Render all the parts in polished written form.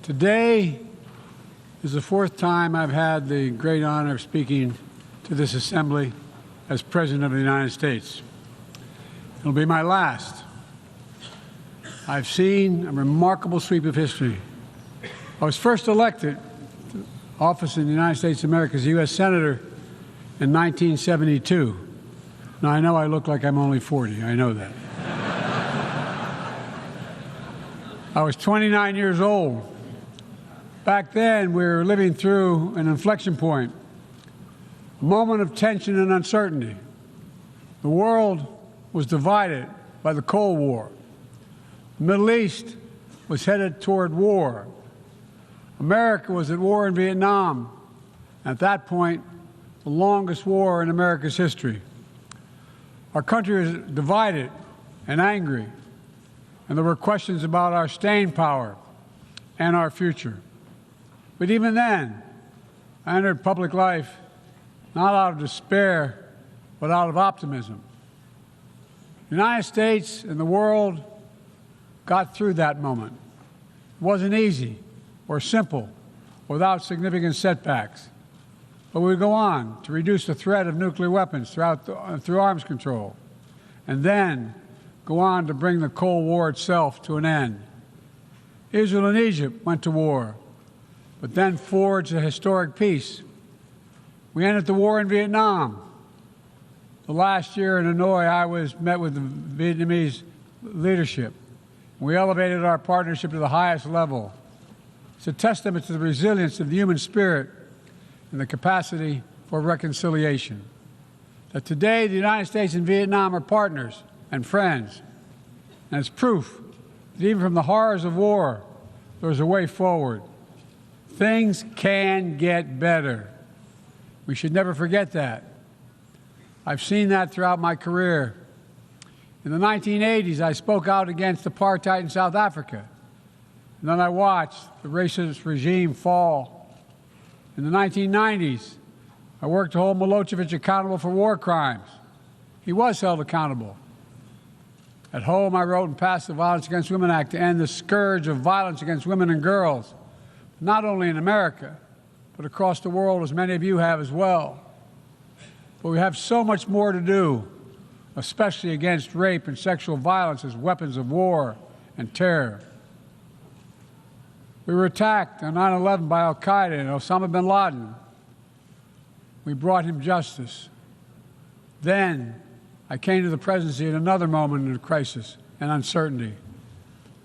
Today is the fourth time I've had the great honor of speaking to this assembly as President of the United States. It'll be my last. I've seen a remarkable sweep of history. I was first elected to office in the United States of America as a U.S. Senator in 1972. Now, I know I look like I'm only 40. I know that. I was 29 years old. Back then, we were living through an inflection point, a moment of tension and uncertainty. The world was divided by the Cold War. The Middle East was headed toward war. America was at war in Vietnam. At that point, the longest war in America's history. Our country was divided and angry, and there were questions about our staying power and our future. But even then, I entered public life not out of despair, but out of optimism. The United States and the world got through that moment. It wasn't easy or simple without significant setbacks. But we would go on to reduce the threat of nuclear weapons through arms control, and then go on to bring the Cold War itself to an end. Israel and Egypt went to war, but then forged a historic peace. We ended the war in Vietnam. The last year in Hanoi, I met with the Vietnamese leadership. We elevated our partnership to the highest level. It's a testament to the resilience of the human spirit and the capacity for reconciliation. That today, the United States and Vietnam are partners and friends. And it's proof that even from the horrors of war, there's a way forward. Things can get better. We should never forget that. I've seen that throughout my career. In the 1980s, I spoke out against apartheid in South Africa. And then I watched the racist regime fall. In the 1990s, I worked to hold Milosevic accountable for war crimes. He was held accountable. At home, I wrote and passed the Violence Against Women Act to end the scourge of violence against women and girls, not only in America, but across the world, as many of you have as well. But we have so much more to do, especially against rape and sexual violence as weapons of war and terror. We were attacked on 9/11 by al-Qaeda and Osama bin Laden. We brought him justice. Then I came to the presidency at another moment of crisis and uncertainty.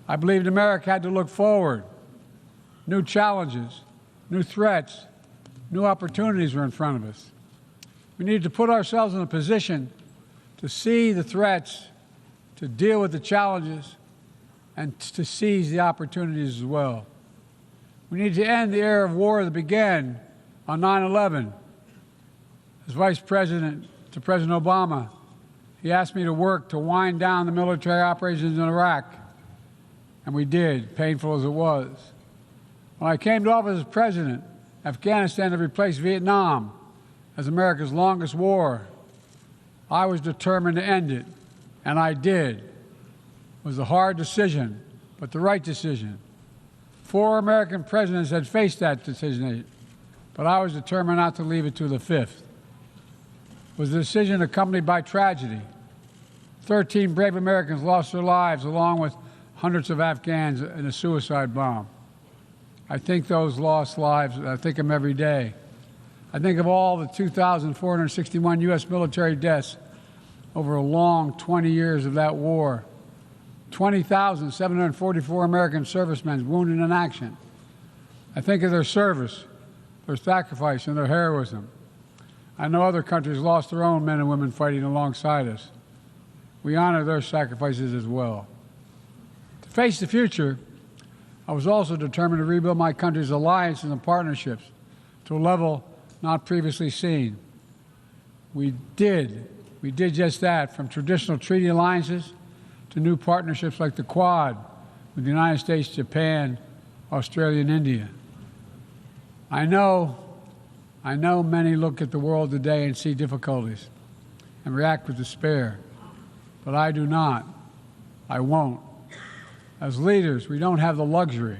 I believed America had to look forward. New challenges, new threats, new opportunities were in front of us. We needed to put ourselves in a position to see the threats, to deal with the challenges, and to seize the opportunities as well. We need to end the era of war that began on 9/11. As Vice President to President Obama, he asked me to work to wind down the military operations in Iraq, and we did, painful as it was. When I came to office as president, Afghanistan had replaced Vietnam as America's longest war. I was determined to end it, and I did. It was a hard decision, but the right decision. 4 American presidents had faced that decision, but I was determined not to leave it to the 5th. It was a decision accompanied by tragedy. 13 brave Americans lost their lives, along with hundreds of Afghans in a suicide bomb. I think those lost lives, I think of them every day. I think of all the 2,461 U.S. military deaths over a long 20 years of that war. 20,744 American servicemen wounded in action. I think of their service, their sacrifice, and their heroism. I know other countries lost their own men and women fighting alongside us. We honor their sacrifices as well. To face the future, I was also determined to rebuild my country's alliances and partnerships to a level not previously seen. We did just that, from traditional treaty alliances to new partnerships like the Quad with the United States, Japan, Australia, and India. I know many look at the world today and see difficulties and react with despair, but I do not. I won't. As leaders, we don't have the luxury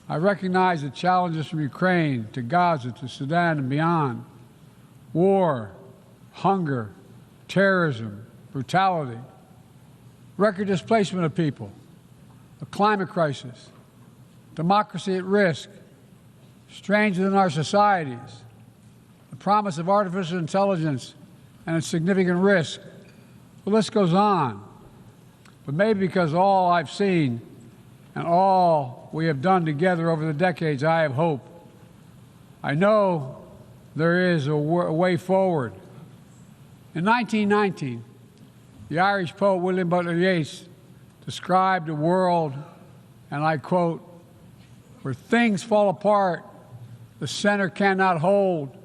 I recognize the challenges from Ukraine to Gaza to Sudan and beyond: war, hunger, terrorism, brutality, record displacement of people, a climate crisis, democracy at risk, strains within our societies, the promise of artificial intelligence and its significant risk. The list goes on. But maybe because all I've seen and all we have done together over the decades, I have hope. I know there is a way forward. In 1919, the Irish poet William Butler Yeats described a world, and I quote, "where things fall apart, the center cannot hold,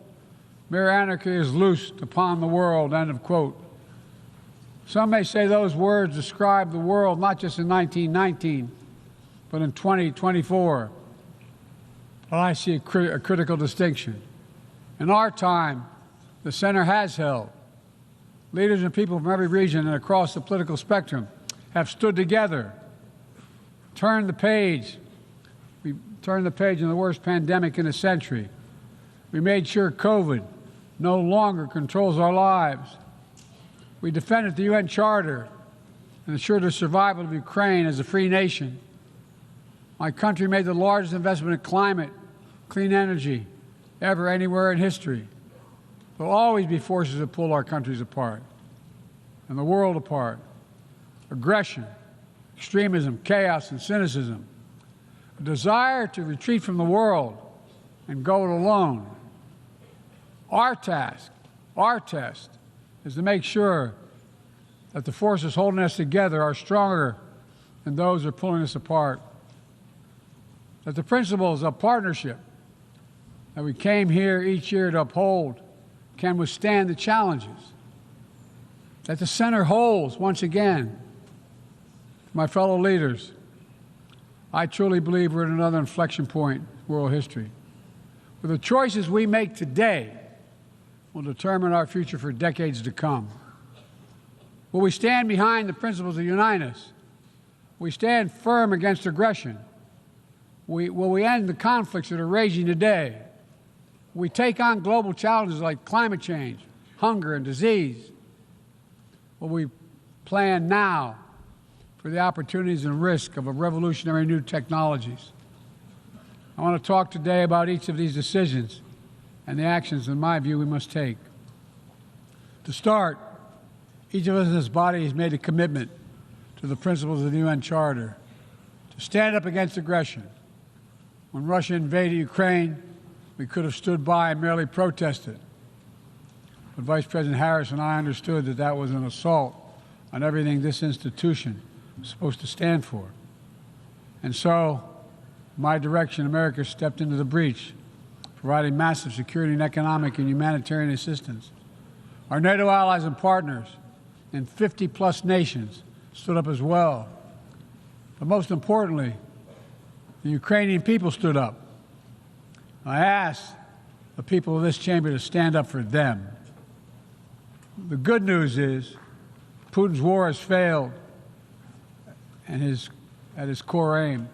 mere anarchy is loosed upon the world," end of quote. Some may say those words describe the world not just in 1919, but in 2024. But I see a critical distinction. In our time, the center has held. Leaders and people from every region and across the political spectrum have stood together, turned the page. We turned the page in the worst pandemic in a century. We made sure COVID no longer controls our lives. We defended the UN Charter and ensured the survival of Ukraine as a free nation. My country made the largest investment in climate, clean energy, ever anywhere in history. There will always be forces that pull our countries apart and the world apart: aggression, extremism, chaos, and cynicism, a desire to retreat from the world and go it alone. Our task, our test, is to make sure that the forces holding us together are stronger than those that are pulling us apart, that the principles of partnership that we came here each year to uphold can withstand the challenges, that the center holds once again. My fellow leaders, I truly believe we're at another inflection point in world history, where the choices we make today will determine our future for decades to come. Will we stand behind the principles that unite us? Will we stand firm against aggression? Will we end the conflicts that are raging today? Will we take on global challenges like climate change, hunger, and disease? Will we plan now for the opportunities and risk of a revolutionary new technologies? I want to talk today about each of these decisions and the actions, in my view, we must take. To start, each of us in this body has made a commitment to the principles of the UN Charter to stand up against aggression. When Russia invaded Ukraine, we could have stood by and merely protested. But Vice President Harris and I understood that that was an assault on everything this institution was supposed to stand for. And so, my direction, America stepped into the breach, providing massive security and economic and humanitarian assistance. Our NATO allies and partners in 50-plus nations stood up as well. But most importantly, the Ukrainian people stood up. I asked the people of this chamber to stand up for them. The good news is Putin's war has failed and at his core aim.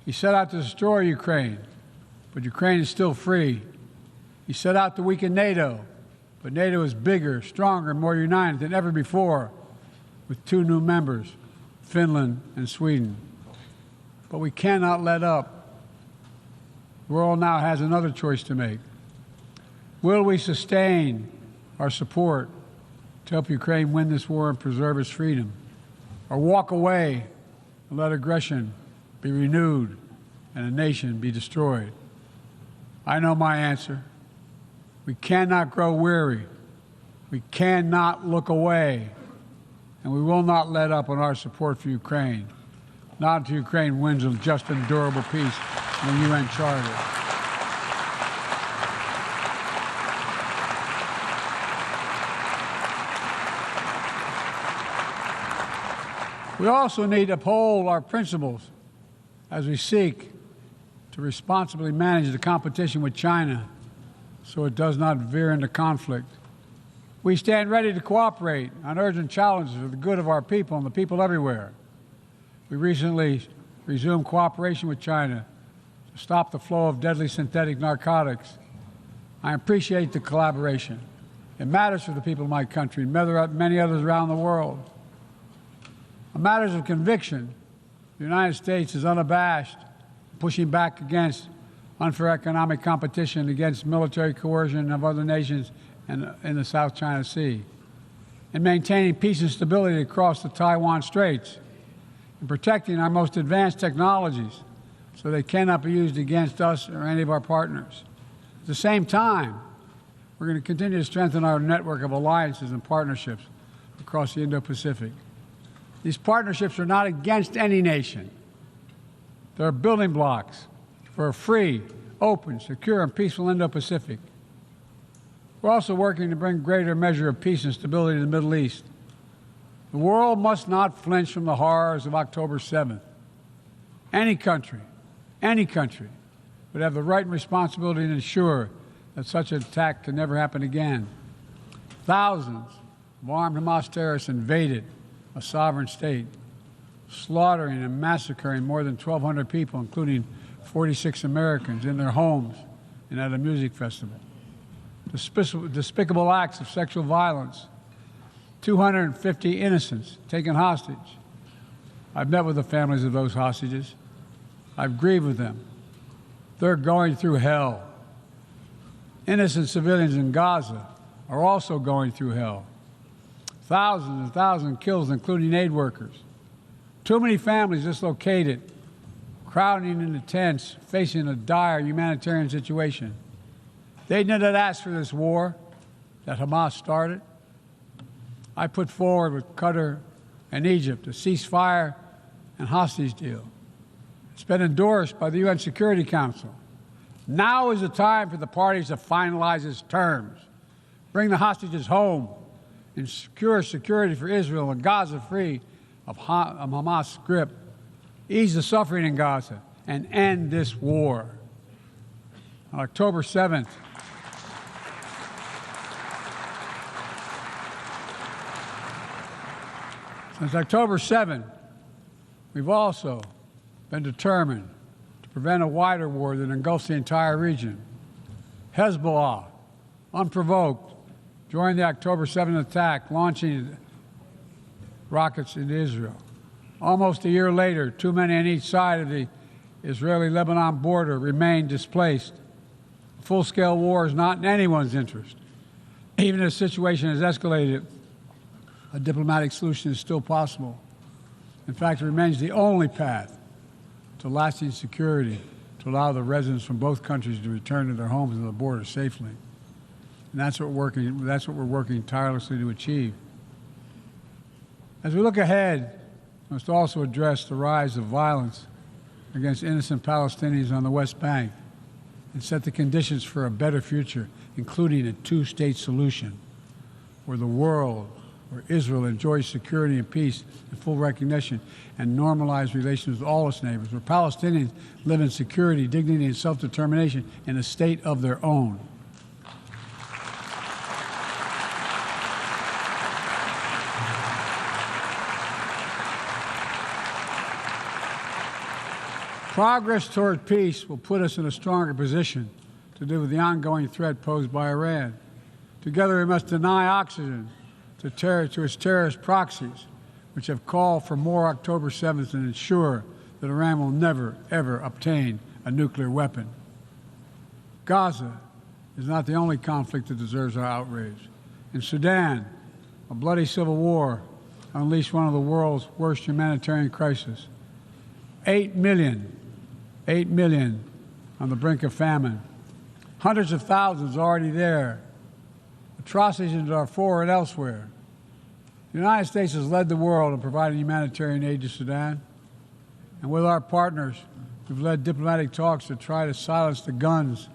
He set out to destroy Ukraine, but Ukraine is still free. He set out to weaken NATO, but NATO is bigger, stronger, and more united than ever before, with 2 new members, Finland and Sweden. But we cannot let up. The world now has another choice to make. Will we sustain our support to help Ukraine win this war and preserve its freedom, or walk away and let aggression be renewed and a nation be destroyed? I know my answer. We cannot grow weary. We cannot look away. And we will not let up on our support for Ukraine, not until Ukraine wins a just and durable peace in the UN Charter. We also need to uphold our principles as we seek to responsibly manage the competition with China so it does not veer into conflict. We stand ready to cooperate on urgent challenges for the good of our people and the people everywhere. We recently resumed cooperation with China to to stop the flow of deadly synthetic narcotics. I appreciate the collaboration. It matters for the people of my country and many others around the world. On matters of conviction, the United States is unabashed, pushing back against unfair economic competition, against military coercion of other nations in the South China Sea, and maintaining peace and stability across the Taiwan Straits, and protecting our most advanced technologies so they cannot be used against us or any of our partners. At the same time, we're going to continue to strengthen our network of alliances and partnerships across the Indo-Pacific. These partnerships are not against any nation. They're building blocks for a free, open, secure, and peaceful Indo-Pacific. We're also working to bring greater measure of peace and stability to the Middle East. The world must not flinch from the horrors of October 7th. Any country would have the right and responsibility to ensure that such an attack can never happen again. Thousands of armed Hamas terrorists invaded a sovereign state, slaughtering and massacring more than 1,200 people, including 46 Americans, in their homes and at a music festival. Despicable acts of sexual violence, 250 innocents taken hostage. I've met with the families of those hostages. I've grieved with them. They're going through hell. Innocent civilians in Gaza are also going through hell. Thousands and thousands killed, including aid workers. Too many families dislocated, crowding into tents, facing a dire humanitarian situation. They did not ask for this war that Hamas started. I put forward with Qatar and Egypt a ceasefire and hostage deal. It's been endorsed by the UN Security Council. Now is the time for the parties to finalize its terms, bring the hostages home, and secure security for Israel and Gaza free of Hamas' grip, ease the suffering in Gaza, and end this war. On October 7th, since October 7th, we've also been determined to prevent a wider war that engulfs the entire region. Hezbollah, unprovoked, joined the October 7th attack, launching rockets into Israel. Almost a year later, too many on each side of the Israeli-Lebanon border remain displaced. A full-scale war is not in anyone's interest. Even if the situation has escalated, a diplomatic solution is still possible. In fact, it remains the only path to lasting security to allow the residents from both countries to return to their homes and the border safely. And that's what we're working tirelessly to achieve. As we look ahead, we must also address the rise of violence against innocent Palestinians on the West Bank and set the conditions for a better future, including a two-state solution where Israel enjoys security and peace and full recognition and normalized relations with all its neighbors, where Palestinians live in security, dignity, and self-determination in a state of their own. Progress toward peace will put us in a stronger position to deal with the ongoing threat posed by Iran. Together, we must deny oxygen to its terrorist proxies, which have called for more October 7th and ensure that Iran will never, ever obtain a nuclear weapon. Gaza is not the only conflict that deserves our outrage. In Sudan, a bloody civil war unleashed one of the world's worst humanitarian crises. 8 million on the brink of famine. Hundreds of thousands already there. Atrocities in Darfur and elsewhere. The United States has led the world in providing humanitarian aid to Sudan. And with our partners, we've led diplomatic talks to try to silence the guns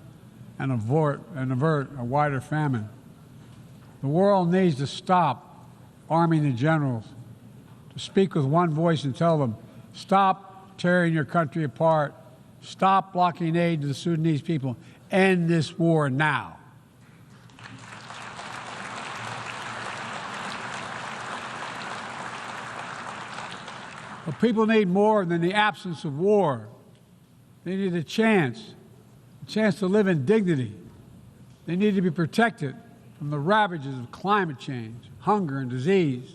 and avert a wider famine. The world needs to stop arming the generals, to speak with one voice and tell them, stop tearing your country apart, stop blocking aid to the Sudanese people, end this war now. But people need more than the absence of war. They need a chance to live in dignity. They need to be protected from the ravages of climate change, hunger, and disease.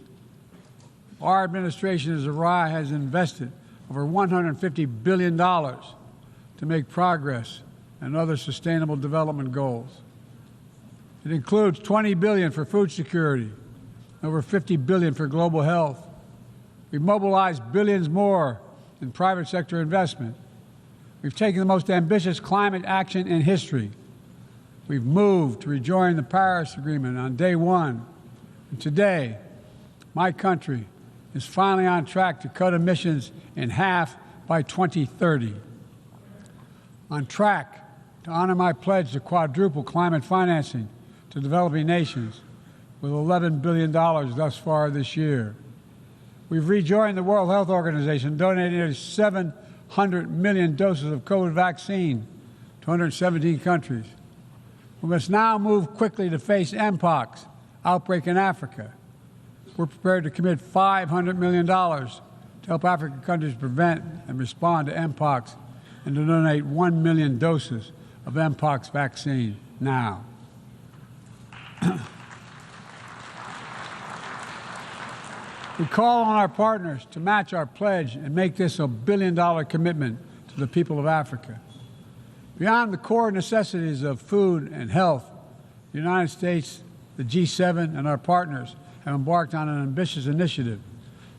Our administration has invested over $150 billion to make progress and other sustainable development goals. It includes $20 billion for food security, over $50 billion for global health. We've mobilized billions more in private sector investment. We've taken the most ambitious climate action in history. We've moved to rejoin the Paris Agreement on day one. And today, my country is finally on track to cut emissions in half by 2030. On track to honor my pledge to quadruple climate financing to developing nations with $11 billion thus far this year. We've rejoined the World Health Organization, donating nearly 700 million doses of COVID vaccine to 117 countries. We must now move quickly to face Mpox outbreak in Africa. We're prepared to commit $500 million to help African countries prevent and respond to Mpox and to donate 1 million doses of Mpox vaccine now. We call on our partners to match our pledge and make this a billion-dollar commitment to the people of Africa. Beyond the core necessities of food and health, the United States, the G7, and our partners have embarked on an ambitious initiative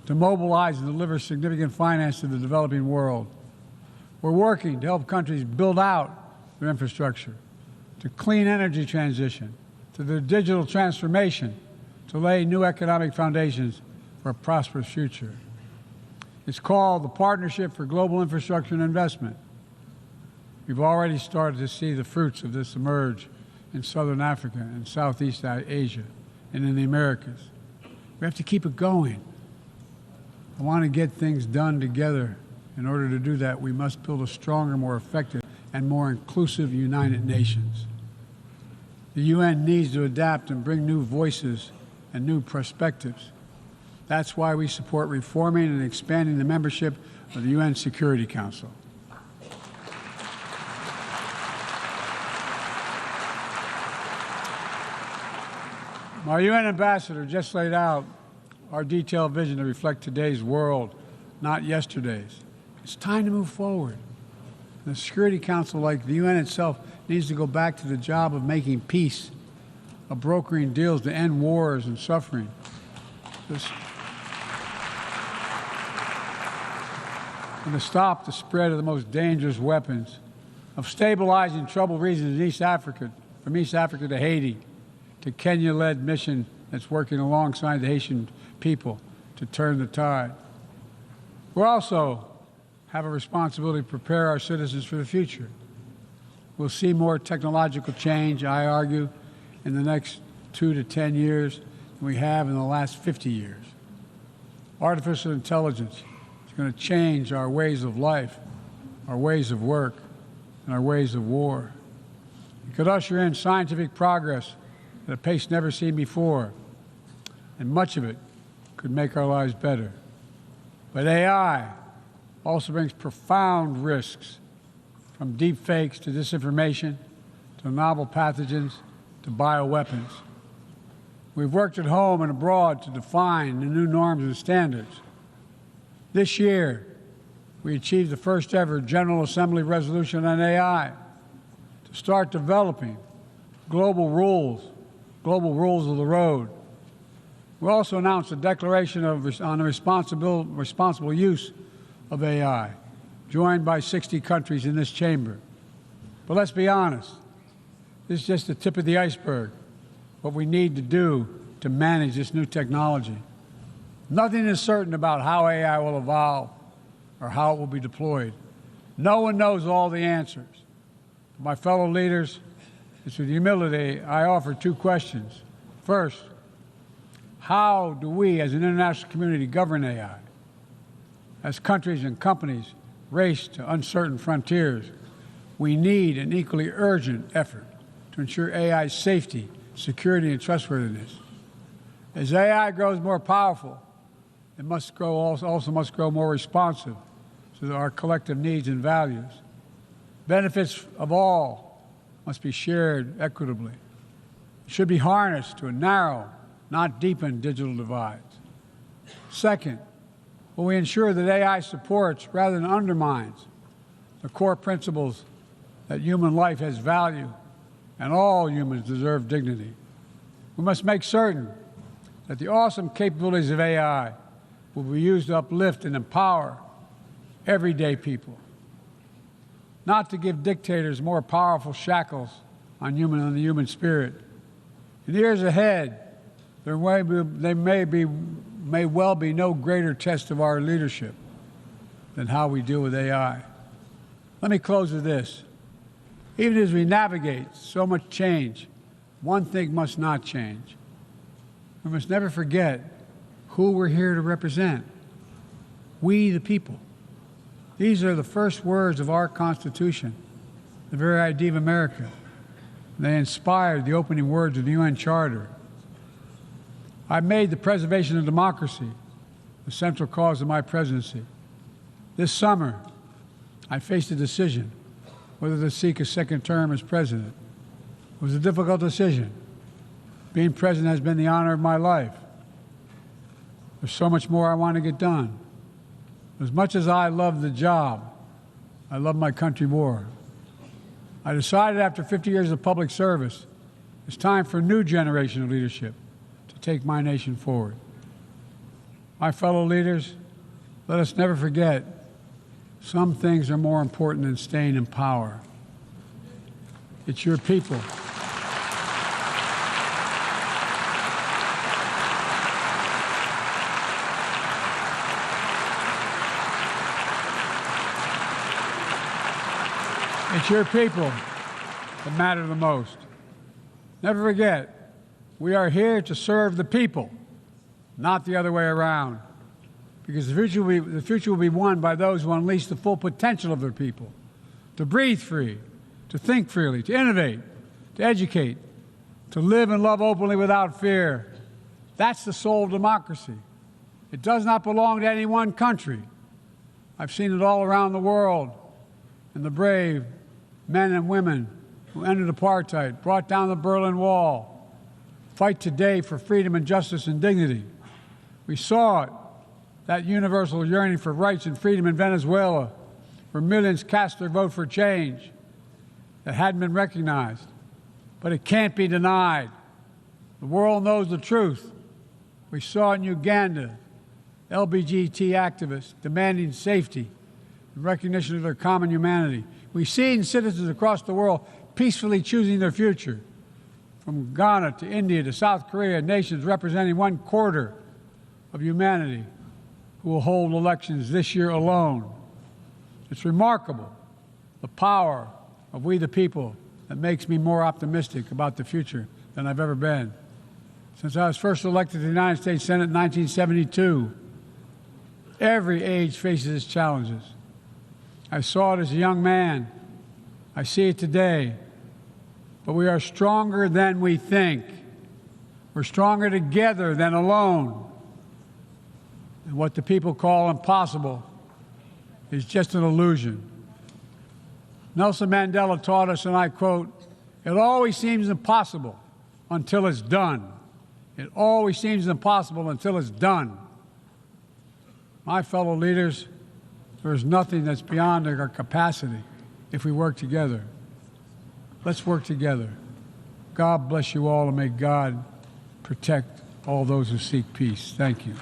to mobilize and deliver significant finance to the developing world. We're working to help countries build out their infrastructure, to clean energy transition, to their digital transformation, to lay new economic foundations for a prosperous future. It's called the Partnership for Global Infrastructure and Investment. We've already started to see the fruits of this emerge in Southern Africa and Southeast Asia and in the Americas. We have to keep it going. I want to get things done together. In order to do that, we must build a stronger, more effective, and more inclusive United Nations. The UN needs to adapt and bring new voices and new perspectives. That's why we support reforming and expanding the membership of the UN Security Council. Our UN ambassador just laid out our detailed vision to reflect today's world, not yesterday's. It's time to move forward. The Security Council, like the UN itself, needs to go back to the job of making peace, of brokering deals to end wars and suffering. And to stop the spread of the most dangerous weapons, of stabilizing troubled regions in East Africa, from East Africa to Haiti, to Kenya-led mission that's working alongside the Haitian people to turn the tide. We also have a responsibility to prepare our citizens for the future. We'll see more technological change, I argue, in the next 2 to 10 years than we have in the last 50 years. Artificial intelligence is going to change our ways of life, our ways of work, and our ways of war. It could usher in scientific progress at a pace never seen before, and much of it could make our lives better. But AI also brings profound risks, from deep fakes to disinformation, to novel pathogens, to bioweapons. We've worked at home and abroad to define the new norms and standards. This year, we achieved the first ever General Assembly resolution on AI to start developing global rules of the road. We also announced a declaration on the responsible use of AI, joined by 60 countries in this chamber. But let's be honest, this is just the tip of the iceberg, what we need to do to manage this new technology. Nothing is certain about how AI will evolve or how it will be deployed. No one knows all the answers. My fellow leaders, it's with humility I offer 2 questions. First, how do we as an international community govern AI? As countries and companies race to uncertain frontiers, we need an equally urgent effort to ensure AI's safety, security, and trustworthiness. As AI grows more powerful, it must grow also must grow more responsive to our collective needs and values. Benefits of all must be shared equitably. It should be harnessed to narrow, not deepen, digital divides. Second, will we ensure that AI supports rather than undermines the core principles that human life has value and all humans deserve dignity? We must make certain that the awesome capabilities of AI will be used to uplift and empower everyday people, not to give dictators more powerful shackles on the human spirit. In the years ahead, there may well be no greater test of our leadership than how we deal with AI. Let me close with this. Even as we navigate so much change, one thing must not change. We must never forget who we're here to represent. We, the people. These are the first words of our Constitution, the very idea of America. They inspired the opening words of the UN Charter. I made the preservation of democracy the central cause of my presidency. This summer, I faced a decision whether to seek a second term as president. It was a difficult decision. Being president has been the honor of my life. There's so much more I want to get done. As much as I love the job, I love my country more. I decided after 50 years of public service, it's time for a new generation of leadership to take my nation forward. My fellow leaders, let us never forget, some things are more important than staying in power. It's your people. It's your people that matter the most. Never forget, we are here to serve the people, not the other way around. Because the future will be won by those who unleash the full potential of their people, to breathe free, to think freely, to innovate, to educate, to live and love openly without fear. That's the soul of democracy. It does not belong to any one country. I've seen it all around the world, and the brave men and women who ended apartheid, brought down the Berlin Wall, fight today for freedom and justice and dignity. We saw it, that universal yearning for rights and freedom in Venezuela, where millions cast their vote for change that hadn't been recognized. But it can't be denied. The world knows the truth. We saw it in Uganda, LGBT activists demanding safety and recognition of their common humanity. We see in citizens across the world peacefully choosing their future. From Ghana to India to South Korea, nations representing 1/4 of humanity who will hold elections this year alone. It's remarkable, the power of we the people, that makes me more optimistic about the future than I've ever been. Since I was first elected to the United States Senate in 1972, every age faces its challenges. I saw it as a young man. I see it today. But we are stronger than we think. We're stronger together than alone. And what the people call impossible is just an illusion. Nelson Mandela taught us, and I quote, "It always seems impossible until it's done." It always seems impossible until it's done. My fellow leaders, there is nothing that's beyond our capacity if we work together. Let's work together. God bless you all, and may God protect all those who seek peace. Thank you.